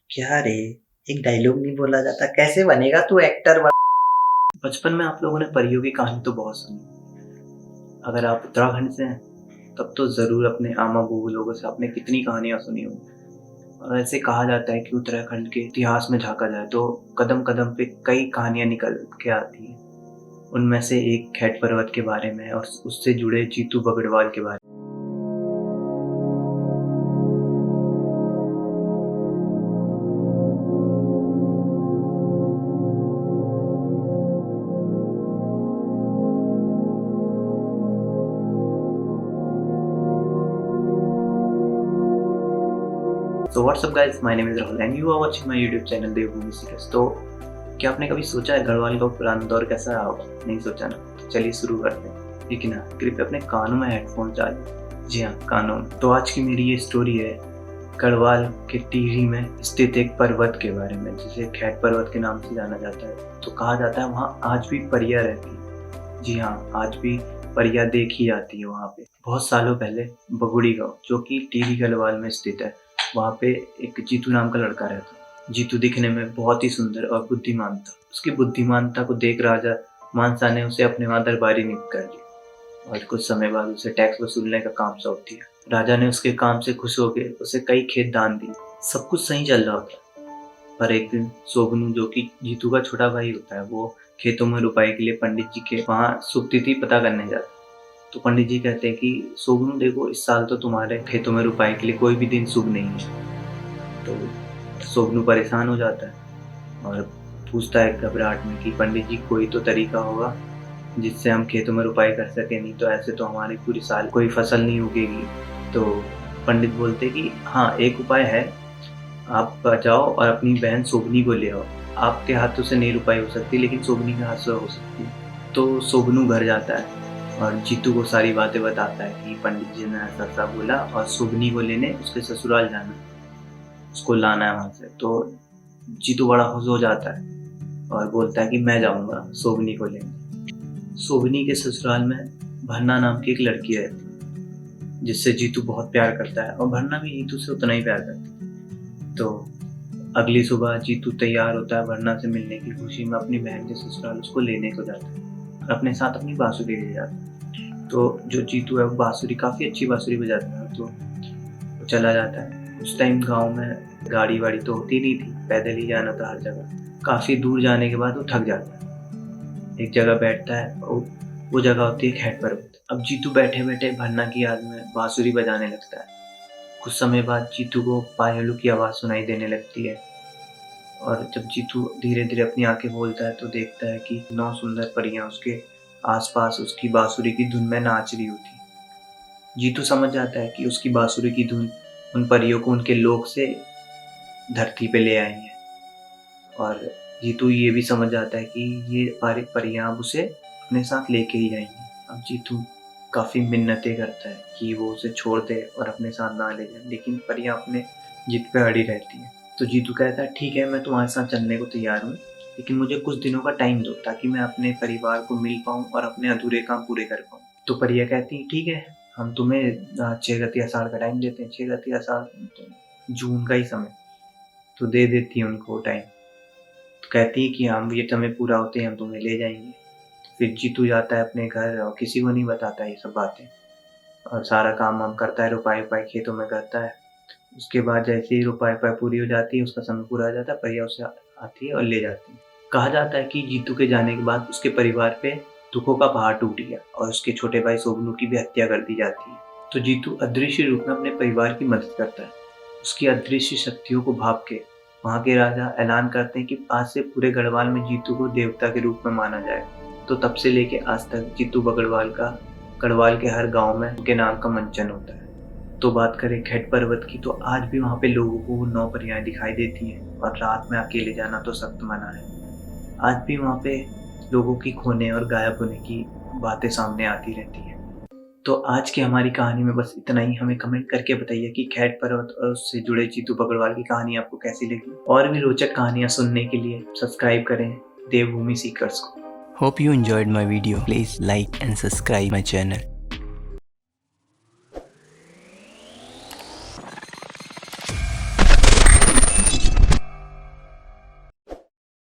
क्या रे, एक डायलॉग नहीं बोला जाता? कैसे बनेगा तू एक्टर? बचपन में आप लोगों ने परियों की कहानी तो बहुत सुनी। अगर आप उत्तराखंड से हैं तब तो ज़रूर अपने आमा बुबू लोगों से आपने कितनी कहानियाँ सुनी होंगी। और ऐसे कहा जाता है कि उत्तराखंड के इतिहास में झांका जाए तो कदम कदम पे कई कहानियाँ निकल के आती हैं। उनमें से एक खैट पर्वत के बारे में और उससे जुड़े जीतू बगड़वाल के बारे में। So what's up guys, my name is Rahul and you are watching my YouTube channel Devbhoomi series. तो क्या आपने कभी सोचा है गढ़वाल का पुराना दौर कैसा रहा होगा? नहीं सोचा ना? तो चलिए शुरू करते हैं। लेकिन हाँ, कृपया अपने कानों में हेडफोन डालें। जी हाँ, कानों में। तो आज की मेरी ये स्टोरी है गढ़वाल के टिहरी में स्थित एक पर्वत के बारे में, जिसे खैट पर्वत के नाम से जाना जाता है। तो कहा जाता है वहाँ आज भी परियां रहती है। जी हाँ, आज भी परियां देखी जाती है वहाँ पे। बहुत सालों पहले बगुड़ी गाँव, जो कि टिहरी गढ़वाल में स्थित है, वहाँ पे एक जीतू नाम का लड़का रहता। जीतू दिखने में बहुत ही सुंदर और बुद्धिमान था। उसकी बुद्धिमानता को देख राजा मानसा ने उसे अपने वहाँ दरबारी नियुक्त कर लिया और कुछ समय बाद उसे टैक्स वसूलने का काम सौंप दिया। राजा ने उसके काम से खुश होकर उसे कई खेत दान दिए। सब कुछ सही चल रहा था, पर एक दिन सोगनू, जो कि जीतू का छोटा भाई होता है, वो खेतों में रुपाई के लिए पंडित जी के वहाँ शुभ तिथि पता करने जाता। तो पंडित जी कहते हैं कि सोगनू देखो, इस साल तो तुम्हारे खेतों में रुपाई के लिए कोई भी दिन शुभ नहीं है। तो सोगनू परेशान हो जाता है और पूछता है घबराहट में कि पंडित जी, कोई तो तरीका होगा जिससे हम खेतों में रुपाई कर सकें, नहीं तो ऐसे तो हमारे पूरी साल कोई फसल नहीं उगेगी। तो पंडित बोलते कि हाँ, एक उपाय है, आप जाओ और अपनी बहन सोगनी को ले आओ। आपके हाथों से नहीं रुपाई हो सकती, लेकिन सोगनी के हाथ से हो सकती है। तो सोगनू घर जाता है और जीतू को सारी बातें बताता है कि पंडित जी ने ऐसा ऐसा बोला और सोगनी को लेने उसके ससुराल जाना, उसको लाना है वहाँ से। तो जीतू बड़ा खुश हो जाता है और बोलता है कि मैं जाऊँगा सोगनी को लेने। सोगनी के ससुराल में भन्ना नाम की एक लड़की रहती है, जिससे जीतू बहुत प्यार करता है और भन्ना भी जीतू से उतना ही प्यार करता है। तो अगली सुबह जीतू तैयार होता है भन्ना से मिलने की खुशी में, अपनी बहन के ससुराल उसको लेने को जाता है और अपने साथ अपनी बांसुरी ले जाता है। तो जो जीतू है वो बांसुरी, काफ़ी अच्छी बांसुरी बजाता है, तो वो चला जाता है। उस टाइम गांव में गाड़ी वाड़ी तो होती नहीं थी, पैदल ही जाना था हर जगह। काफ़ी दूर जाने के बाद वो थक जाता है, एक जगह बैठता है और वो जगह होती है खैट पर्वत। अब जीतू बैठे बैठे भन्ना की याद में बांसुरी बजाने लगता है। कुछ समय बाद जीतू को पायलू की आवाज़ सुनाई देने लगती है और जब जीतू धीरे धीरे अपनी आंखें खोलता है तो देखता है कि 9 सुंदर परियां उसके आसपास उसकी बांसुरी की धुन में नाच रही होती। जीतू समझ जाता है कि उसकी बांसुरी की धुन उन परियों को उनके लोक से धरती पे ले आई है। और जीतू ये भी समझ जाता है कि ये परियां अब उसे अपने साथ लेके ही आएंगी। अब जीतू काफ़ी मिन्नतें करता है कि वो उसे छोड़ दे और अपने साथ ना ले जाए, लेकिन परियां अपने जिद पे अड़ी रहती हैं। तो जीतू कहता है ठीक है, मैं तुम्हारे साथ चलने को तैयार हूँ, लेकिन मुझे कुछ दिनों का टाइम दो ताकि मैं अपने परिवार को मिल पाऊँ और अपने अधूरे काम पूरे कर पाऊँ। तो परियां कहती हैं ठीक है, हम तुम्हें 6 गति आषाढ़ का टाइम देते हैं। 6 गति आषाढ़ तो जून का ही समय, तो दे देती है उनको टाइम। तो कहती है कि हम ये समय पूरा होते ही हम तुम्हें ले जाएंगे। फिर जीतू जाता है अपने घर और किसी को नहीं बताता ये सब बातें, और सारा काम वाम करता है, रुपाई उपाई खेतों में करता है। उसके बाद जैसे ही रुपाई उपाई पूरी हो जाती है, उसका समय पूरा हो जाता है, परियां उसे आती है और ले जाती है। कहा जाता है कि जीतू के जाने के बाद उसके परिवार पे दुखों का पहाड़ टूट गया और उसके छोटे भाई सोगनू की भी हत्या कर दी जाती है। तो जीतू अदृश्य रूप में अपने परिवार की मदद करता है। उसकी अदृश्य शक्तियों को भाप के वहाँ के राजा ऐलान करते हैं कि आज से पूरे गढ़वाल में जीतू को देवता के रूप में माना जाएगा। तो तब से लेके आज तक जीतू बगड़वाल का गढ़वाल के हर गांव में उनके नाम का मंचन होता है। तो बात करें खैट पर्वत की, तो आज भी वहाँ पे लोगों को वो 9 परियां दिखाई देती हैं और रात में अकेले जाना तो सख्त मना है। आज भी वहाँ पे लोगों की खोने और गायब होने की बातें सामने आती रहती हैं। तो आज की हमारी कहानी में बस इतना ही। हमें कमेंट करके बताइए कि खैट पर्वत और उससे जुड़े जीतू बगड़वाल की कहानी आपको कैसी लगी। और भी रोचक कहानियाँ सुनने के लिए सब्सक्राइब करें देवभूमि सीकर्स को। Hope you enjoyed my video. Please like and subscribe my channel.